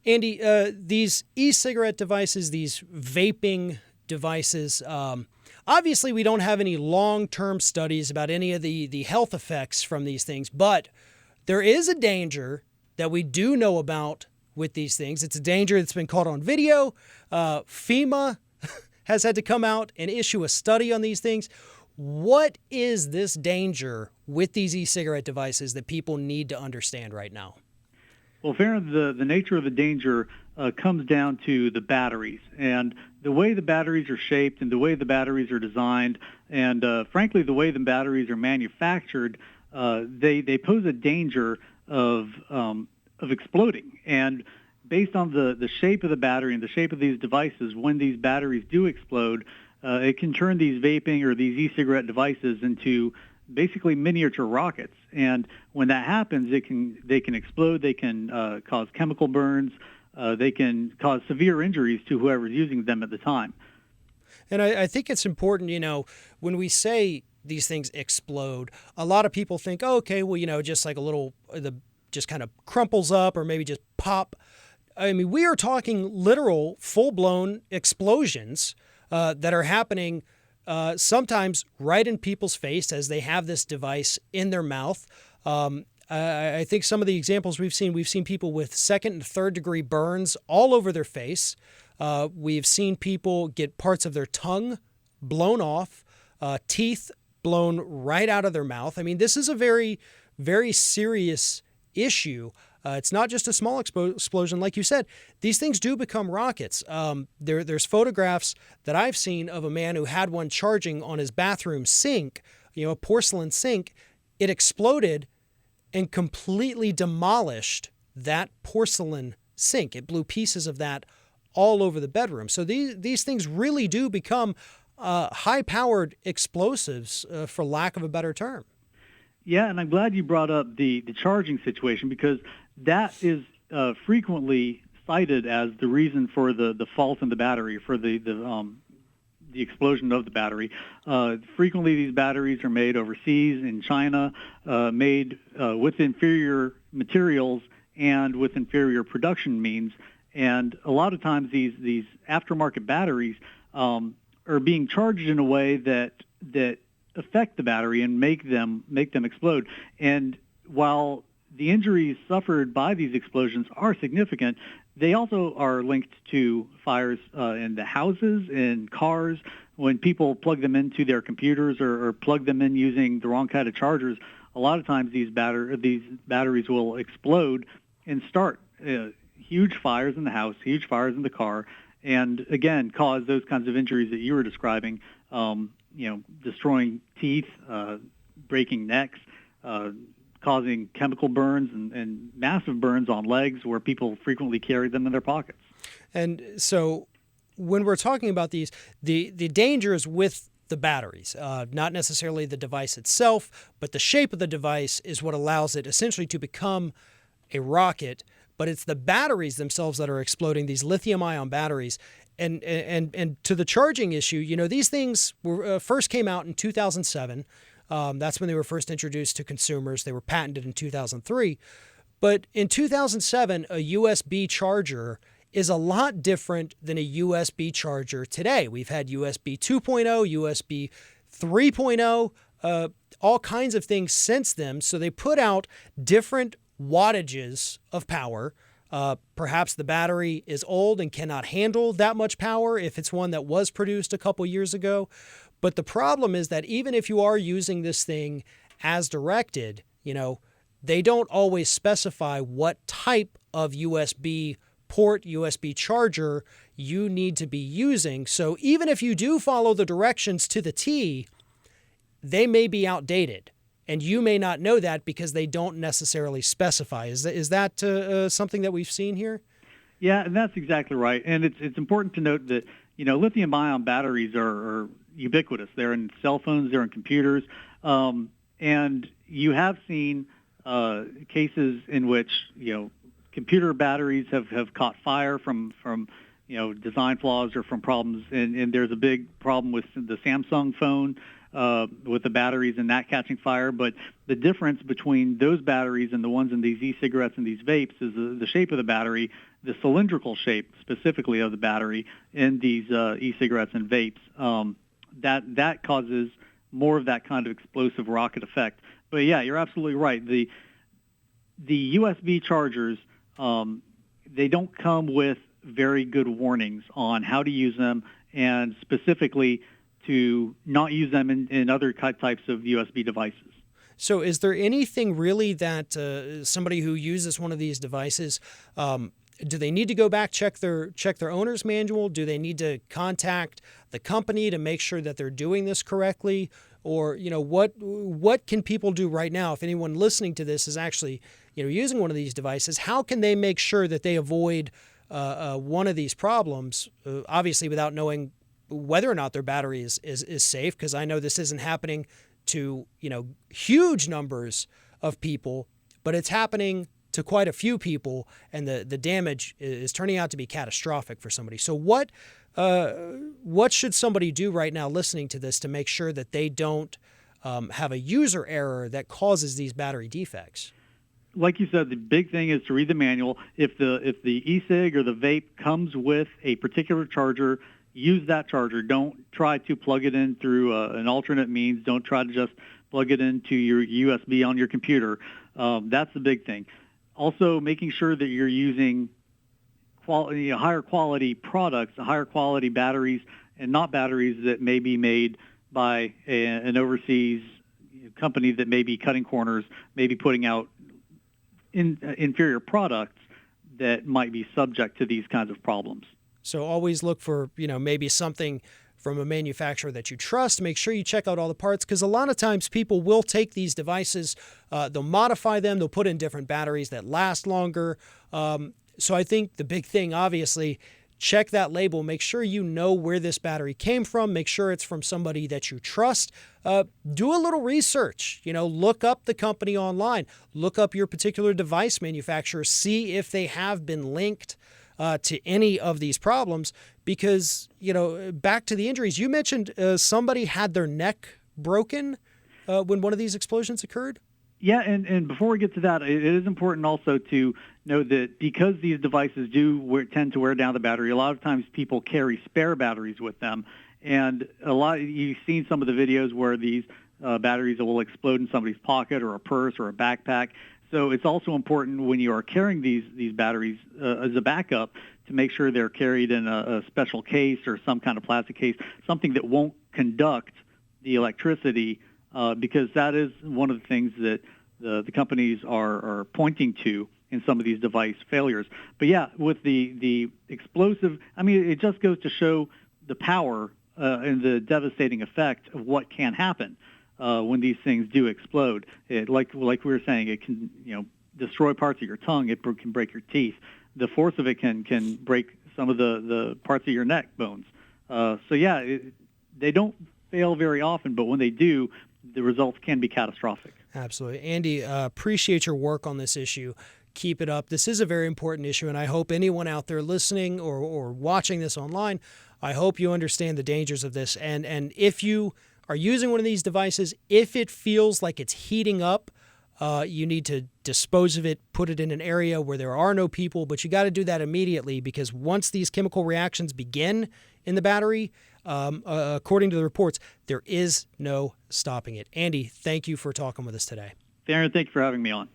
Andy, these e-cigarette devices, these vaping devices, obviously we don't have any long-term studies about any of the health effects from these things, but there is a danger that we do know about with these things. It's a danger that's been caught on video. FEMA has had to come out and issue a study on these things. What is this danger with these e-cigarette devices that people need to understand right now? Well, Farron, the nature of the danger comes down to the batteries and the way the batteries are shaped and the way the batteries are designed and, frankly, the way the batteries are manufactured. They pose a danger of exploding. And based on the shape of the battery and the shape of these devices, when these batteries do explode, it can turn these vaping or these e-cigarette devices into basically miniature rockets. And when that happens, they can explode. They can cause chemical burns. They can cause severe injuries to whoever's using them at the time. And I think it's important, when we say these things explode, a lot of people think, oh, okay, well, just like a little, just kind of crumples up or maybe just pop. I mean, we are talking literal, full-blown explosions that are happening sometimes right in people's face as they have this device in their mouth. I think some of the examples we've seen people with second and third degree burns all over their face. We've seen people get parts of their tongue blown off, teeth blown right out of their mouth. I mean, this is a very, very serious issue. It's not just a small explosion. Like you said, these things do become rockets. There's photographs that I've seen of a man who had one charging on his bathroom sink, a porcelain sink. It exploded and completely demolished that porcelain sink. It blew pieces of that all over the bedroom. So these things really do become high-powered explosives, for lack of a better term. Yeah, and I'm glad you brought up the charging situation because that is frequently cited as the reason for the fault in the battery, for the explosion of the battery. Frequently, these batteries are made overseas in China, made with inferior materials and with inferior production means. And a lot of times, these aftermarket batteries are being charged in a way that affect the battery and make them explode. And while the injuries suffered by these explosions are significant, they also are linked to fires in the houses, in cars. When people plug them into their computers or plug them in using the wrong kind of chargers, a lot of times these batteries will explode and start huge fires in the house, huge fires in the car, and again cause those kinds of injuries that you were describing. Destroying teeth, breaking necks, causing chemical burns and massive burns on legs where people frequently carry them in their pockets. And so when we're talking about these, the danger is with the batteries, not necessarily the device itself, but the shape of the device is what allows it essentially to become a rocket. But it's the batteries themselves that are exploding, these lithium-ion batteries. And to the charging issue, these things were first came out in 2007. That's when they were first introduced to consumers. They were patented in 2003. But in 2007, a USB charger is a lot different than a USB charger today. We've had USB 2.0, USB 3.0, all kinds of things since then. So they put out different wattages of power. Perhaps the battery is old and cannot handle that much power if it's one that was produced a couple years ago. But the problem is that even if you are using this thing as directed, they don't always specify what type of USB port, USB charger you need to be using. So even if you do follow the directions to the T, they may be outdated. And you may not know that because they don't necessarily specify. Is that something that we've seen here? Yeah, and that's exactly right. And it's important to note that lithium-ion batteries are ubiquitous. They're in cell phones, they're in computers, and you have seen cases in which computer batteries have caught fire from design flaws or from problems. And there's a big problem with the Samsung phone. With the batteries and that catching fire. But the difference between those batteries and the ones in these e-cigarettes and these vapes is the shape of the battery. the cylindrical shape specifically of the battery in these e-cigarettes and vapes, that causes more of that kind of explosive rocket effect. But yeah, you're absolutely right. The USB chargers, they don't come with very good warnings on how to use them, and specifically to not use them in other types of USB devices. So is there anything really that somebody who uses one of these devices, do they need to go back, check their owner's manual? Do they need to contact the company to make sure that they're doing this correctly? Or, what can people do right now if anyone listening to this is actually, using one of these devices? How can they make sure that they avoid one of these problems, obviously without knowing whether or not their battery is safe? Because I know this isn't happening to, huge numbers of people, but it's happening to quite a few people, and the damage is turning out to be catastrophic for somebody. So what should somebody do right now listening to this to make sure that they don't have a user error that causes these battery defects? Like you said, the big thing is to read the manual. If the e-cig or the vape comes with a particular charger, use that charger. Don't try to plug it in through an alternate means. Don't try to just plug it into your USB on your computer. That's the big thing. Also, making sure that you're using higher quality products, higher quality batteries, and not batteries that may be made by an overseas company that may be cutting corners, maybe putting out inferior products that might be subject to these kinds of problems. So always look for, maybe something from a manufacturer that you trust. Make sure you check out all the parts, because a lot of times people will take these devices, they'll modify them, they'll put in different batteries that last longer. So I think the big thing, obviously, check that label. Make sure you know where this battery came from. Make sure it's from somebody that you trust. Do a little research. Look up the company online. Look up your particular device manufacturer. See if they have been linked to any of these problems, because, back to the injuries, you mentioned somebody had their neck broken when one of these explosions occurred. Yeah, and before we get to that, it is important also to know that because these devices tend to wear down the battery, a lot of times people carry spare batteries with them, and you've seen some of the videos where these batteries will explode in somebody's pocket or a purse or a backpack. So it's also important when you are carrying these batteries as a backup to make sure they're carried in a special case or some kind of plastic case, something that won't conduct the electricity, because that is one of the things that the companies are pointing to in some of these device failures. But yeah, with the explosive, it just goes to show the power and the devastating effect of what can happen when these things do explode. Like we were saying, it can destroy parts of your tongue. It can break your teeth. The force of it can break some of the parts of your neck bones. So yeah, they don't fail very often, but when they do, the results can be catastrophic. Absolutely. Andy, appreciate your work on this issue. Keep it up. This is a very important issue, and I hope anyone out there listening or watching this online, I hope you understand the dangers of this. And if you are using one of these devices, if it feels like it's heating up, you need to dispose of it, put it in an area where there are no people, but you got to do that immediately, because once these chemical reactions begin in the battery, according to the reports, there is no stopping it. Andy, thank you for talking with us today. Darren, thank you for having me on.